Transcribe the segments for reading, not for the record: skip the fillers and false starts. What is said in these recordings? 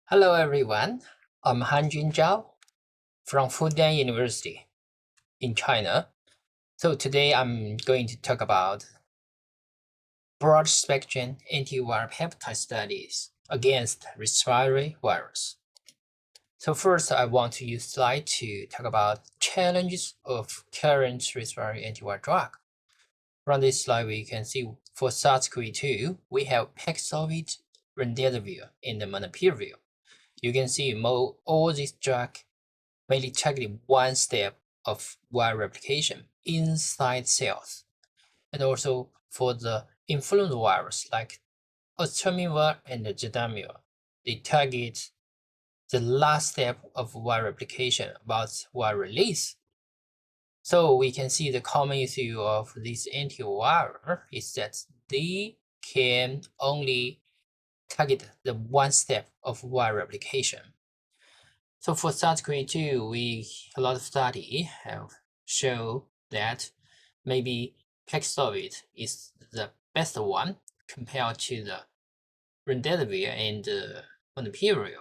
Hello everyone, I'm Hanjun ZHAO from Fudan University in China. So today I'm going to talk about broad spectrum antiviral peptide studies against respiratory virus. So first I want to use slide to talk about challenges of current respiratory antiviral drug. From this slide we can see for SARS-CoV-2 we have Paxlovid, Remdesivir, and Molnupiravir. You can see all these drugs mainly targeting one step of viral replication inside cells. And also for the influenza virus like oseltamivir and ZHAO, they target the last step of viral replication about viral release. So we can see the common issue of this antiviral is that they can only target the one step of viral replication. So for SARS-CoV-2, a lot of study have shown that maybe Paxlovid is the best one compared to the Remdesivir and Molnupiravir.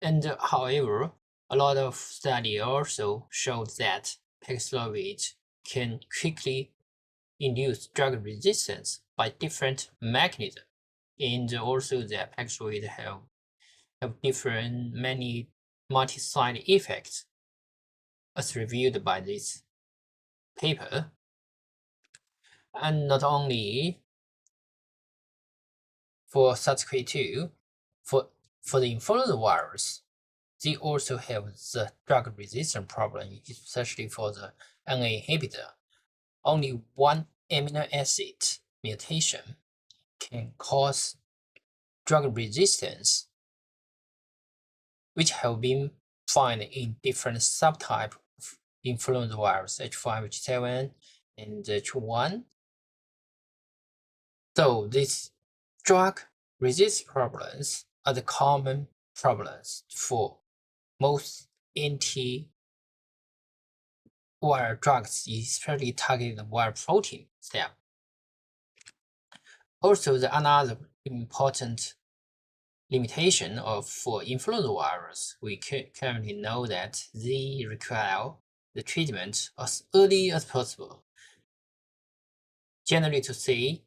And however, a lot of study also showed that Paxlovid can quickly induce drug resistance by different mechanisms, and also that Paxlovid have different many multi-side effects as reviewed by this paper. And not only for SARS-CoV-2, for the influenza virus, they also have the drug resistance problem, especially for the NA inhibitor. Only one amino acid mutation can cause drug resistance, which have been found in different subtypes of influenza virus, H5H7 and H1. So these drug resistance problems are the common problems for most antiviral drugs, especially targeting the viral protein step. Also, another important limitation for influenza virus, we currently know that they require the treatment as early as possible. Generally to say,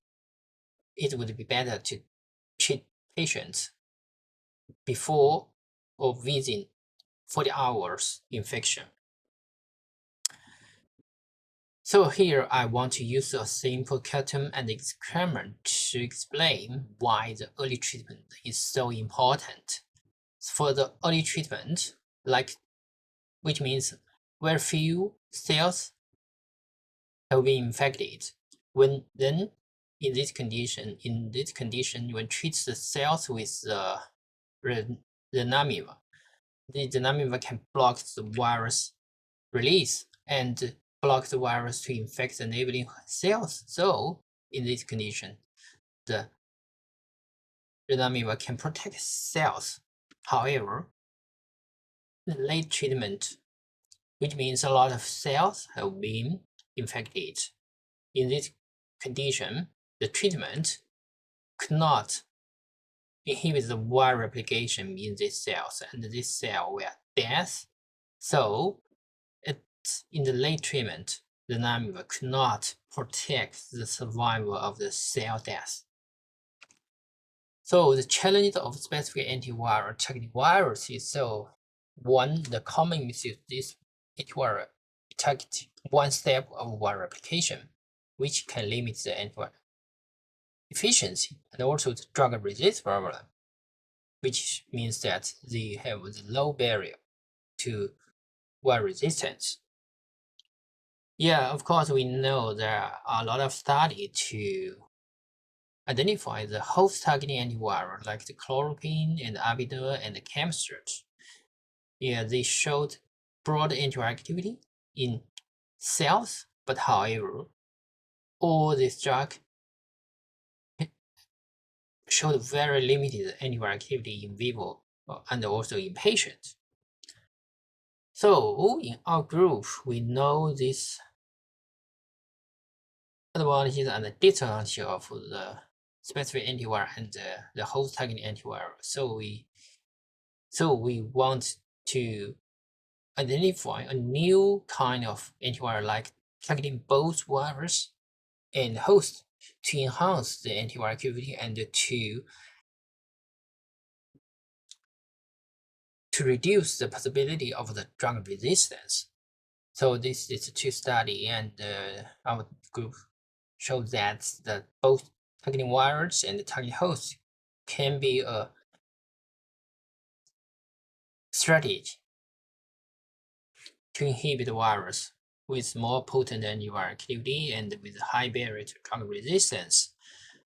it would be better to treat patients before or within 40 hours infection. So here I want to use a simple cartoon and experiment to explain why the early treatment is so important. For the early treatment, which means very few cells have been infected. In this condition, when treat the cells with zanamivir, the zanamivir can block the virus release and block the virus to infect the neighboring cells. So in this condition, the zanamivir can protect cells. However, the late treatment, which means a lot of cells have been infected. In this condition, the treatment could not inhibit the viral replication in these cells, and this cell will death. So in the late treatment, the zanamivir could not protect the survival of the cell death. So the challenge of specific antiviral targeting virus is one, the common issue is antiviral target one step of viral replication, which can limit the antiviral efficiency, and also the drug resistance problem, which means that they have the low barrier to viral resistance. Yeah, of course, we know there are a lot of studies to identify the host targeting antiviral like the chloroquine and Abidol and the chemistry. Yeah, they showed broad antiviral activity in cells, but however, all these drugs showed very limited antiviral activity in vivo and also in patients. So in our group, we know these advantages and disadvantages of the specific antiviral and the host targeting antiviral. So we So we want to identify a new kind of antiviral like targeting both virus and host to enhance the antiviral activity and to reduce the possibility of the drug resistance. So this is a two study, and our group showed that both targeting virus and targeting host can be a strategy to inhibit the virus with more potent antiviral activity and with high barrier to drug resistance.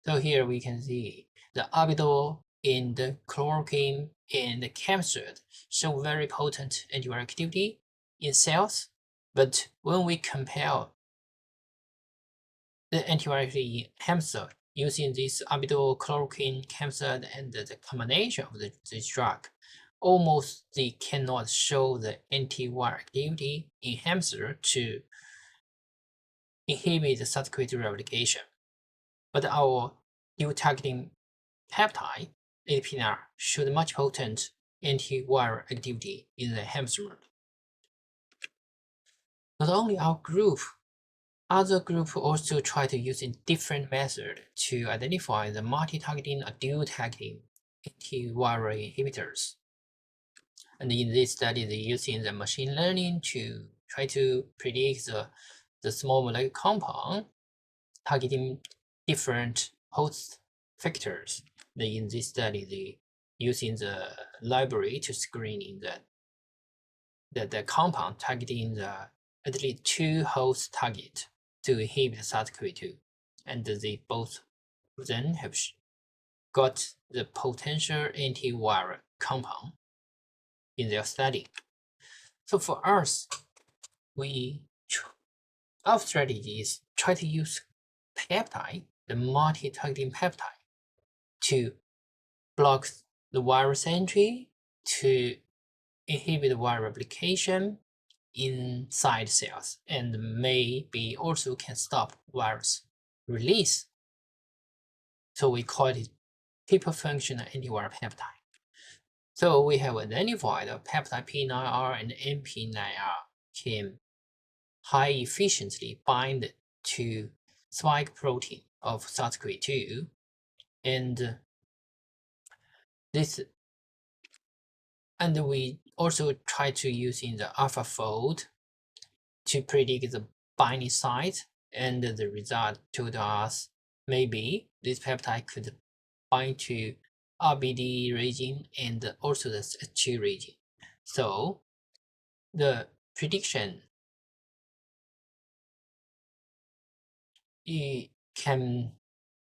So here we can see the arbitol in the chloroquine and the capsid show very potent antiviral activity in cells, but when we compare the antiviral activity in hamster using this arbitol, chloroquine, capsid, and the combination of this drug, almost they cannot show the antiviral activity in hamster to inhibit the subsequent replication. But our dual targeting peptide, APNR, showed much potent antiviral activity in the hamster model. Not only our group, other groups also try to use a different method to identify the multi-targeting or dual-targeting antiviral inhibitors. And in this study, they're using the machine learning to try to predict the small molecular compound targeting different host factors. In this study, they using the library to screen the compound targeting at least two host target to inhibit SARS-CoV-2, and they both then have got the potential antiviral compound in their study. So for us, our strategy is try to use peptide, the multi-targeting peptide, to block the virus entry, to inhibit the viral replication inside cells, and maybe also can stop virus release. So we call it hyperfunctional antiviral peptide. So we have identified that peptide P9R and MP9R can high efficiently bind to spike protein of SARS-CoV-2, and we also try to use in the AlphaFold to predict the binding site, and the result told us maybe this peptide could bind to RBD region and also the ZHAO region. So the prediction it can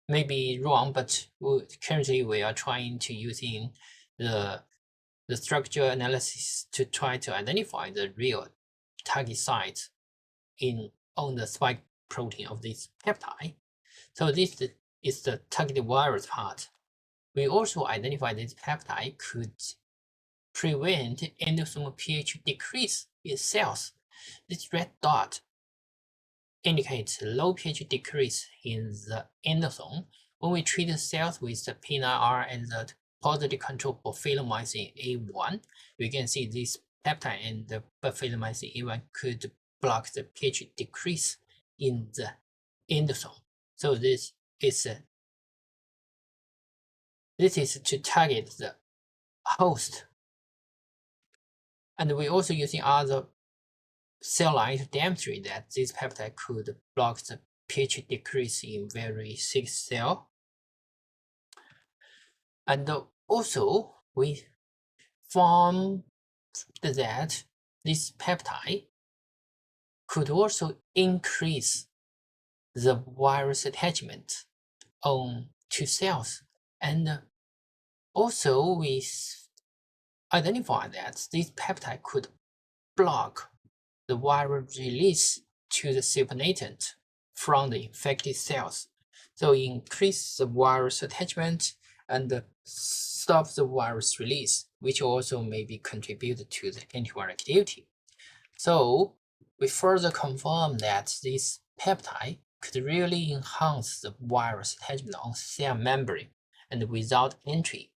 maybe wrong, but currently we are trying to using the structure analysis to try to identify the real target site on the spike protein of this peptide. So this is the targeted virus part. We also identify this peptide could prevent endosome pH decrease in cells. This red dot indicates low pH decrease in the endosome. When we treat the cells with the P9R and the positive control bifidobacterium A1, we can see this peptide and the bifidobacterium A1 could block the pH decrease in the endosome. So this is to target the host. And we also using other cell line to demonstrate that this peptide could block the pH decrease in very sick cell. And also we found that this peptide could also increase the virus attachment on to cells. And also we identified that this peptide could block the viral release to the supernatant from the infected cells. So increase the virus attachment and stop the virus release, which also maybe contribute to the antiviral activity. So we further confirm that this peptide could really enhance the virus attachment on cell membrane and without entry.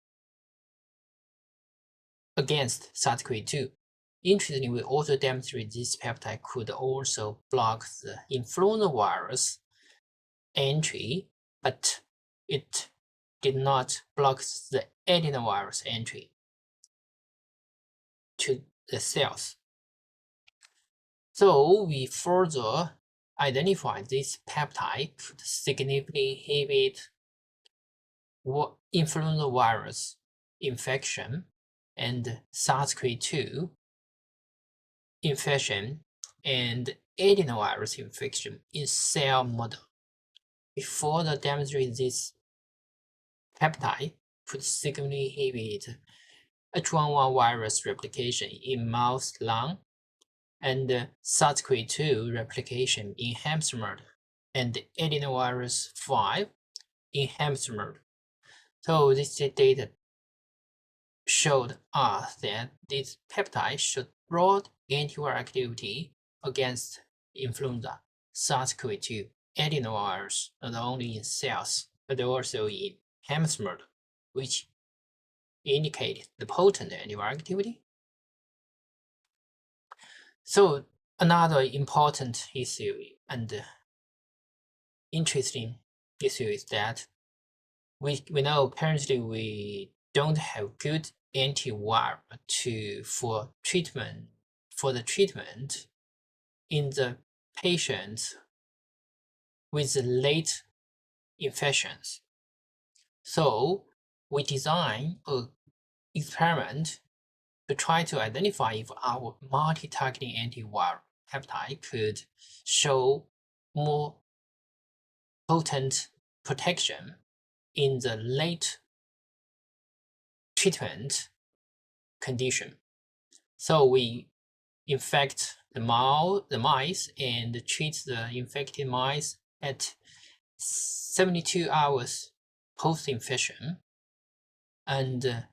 against SARS-CoV-2. Interestingly, we also demonstrate this peptide could also block the influenza virus entry, but it did not block the adenovirus entry to the cells. So we further identified this peptide could significantly inhibit influenza virus infection and SARS-CoV-2 infection and adenovirus infection in cell model. We further demonstrate this peptide could significantly inhibit H1N1 virus replication in mouse lung and SARS-CoV-2 replication in hamster model and adenovirus 5 in hamster model. So this data showed us that this peptide showed broad antiviral activity against influenza, SARS-CoV-2, adenovirus, not only in cells, but also in hamster model, which indicated the potent antiviral activity. So another important issue and interesting issue is that we know currently we don't have good antiviral for the treatment in the patients with late infections. So we designed an experiment to try to identify if our multi-targeting antiviral peptide could show more potent protection in the late treatment condition. So we infect the mice and treat the infected mice at 72 hours post-infection and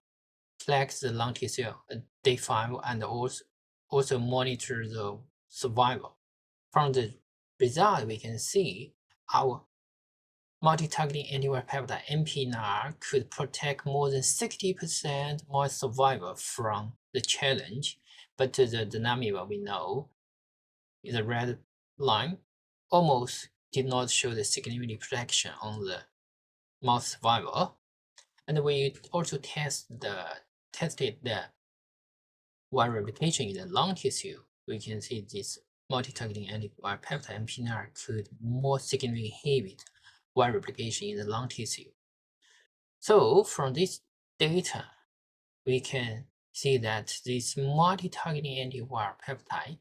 collect the lung tissue at day 5 and also monitor the survival. From the result, we can see our multi-targeting antiviral peptide MPNR could protect more than 60% more survival from the challenge, but the dynamic we know in the red line almost did not show the significant protection on the mouse survival. And we also tested the viral replication in the lung tissue. We can see this multi-targeting antiviral peptide MPNR could more significantly inhibit viral replication in the lung tissue. So from this data, we can see that this multi-targeting antiviral peptide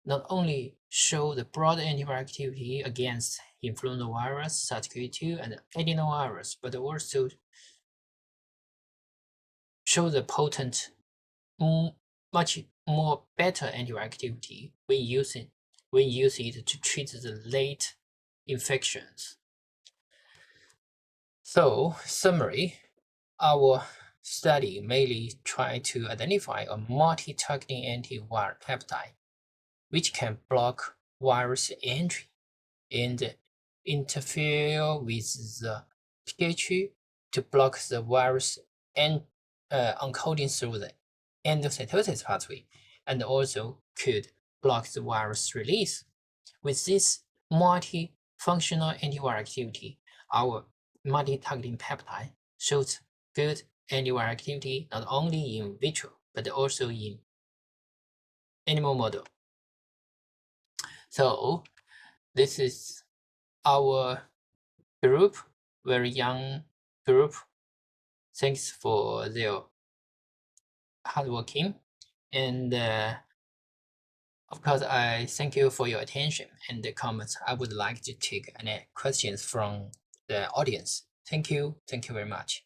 not only show the broad antiviral activity against influenza virus, SARS-CoV-2, and adenovirus, but also show the potent, much more better antiviral activity when use it to treat the late infections. So, summary, our study mainly tried to identify a multi-targeting antiviral peptide which can block virus entry and interfere with the pH to block the virus encoding through the endocytosis pathway, and also could block the virus release. With this multifunctional antiviral activity, our multi-targeting peptide shows good antiviral activity not only in vitro but also in animal model. So this is our group, very young group. Thanks for their hard working, and of course I thank you for your attention and the comments. I would like to take any questions from the audience. Thank you very much.